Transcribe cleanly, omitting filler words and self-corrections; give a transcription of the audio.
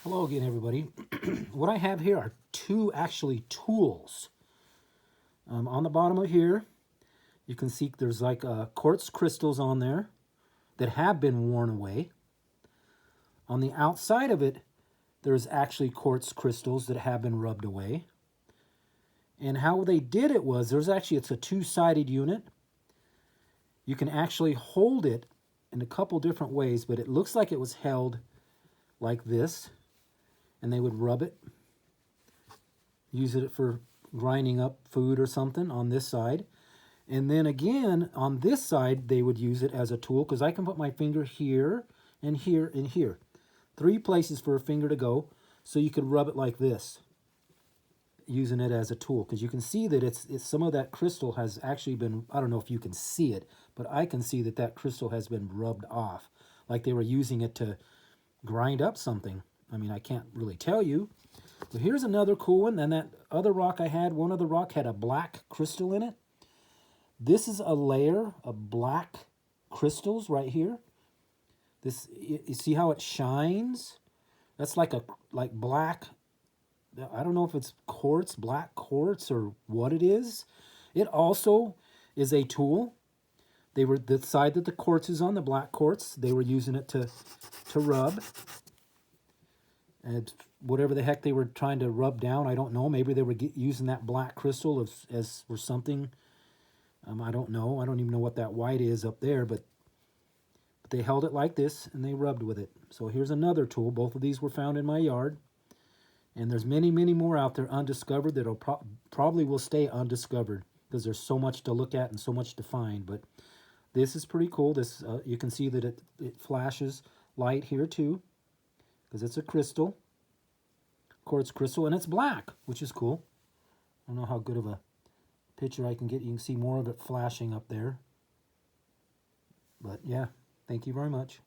Hello again, everybody. What I have here are two tools. On the bottom of here, you can see there's like quartz crystals on there that have been worn away. On the outside of it, there's actually quartz crystals that have been rubbed away. And how they did it was, it's a two-sided unit. You can actually hold it in a couple different ways, but it looks like it was held like this. And they would rub it, use it for grinding up food or something on this side. And then again, on this side, they would use it as a tool because I can put my finger here and here and here. 3 places for a finger to go, so you could rub it like this, using it as a tool. Because you can see that it's some of that crystal has actually been, I don't know if you can see it, but I can see that that crystal has been rubbed off, like they were using it to grind up something. I mean, I can't really tell you. But here's another cool one. And that other rock I had, one of the rock had a black crystal in it. This is a layer of black crystals right here. This, you see how it shines? That's like black, I don't know if it's quartz, black quartz, or what it is. It also is a tool. They were the side that the quartz is on, the black quartz, they were using it to rub. And whatever the heck they were trying to rub down, I don't know. Maybe they were using that black crystal as for something. I don't know. I don't even know what that white is up there, but they held it like this and they rubbed with it. So here's another tool. Both of these were found in my yard. And there's many, many more out there undiscovered that probably will stay undiscovered because there's so much to look at and so much to find. But this is pretty cool. This you can see that it flashes light here too, because it's a crystal, quartz crystal, and it's black, which is cool. I don't know how good of a picture I can get. You can see more of it flashing up there. But yeah, thank you very much.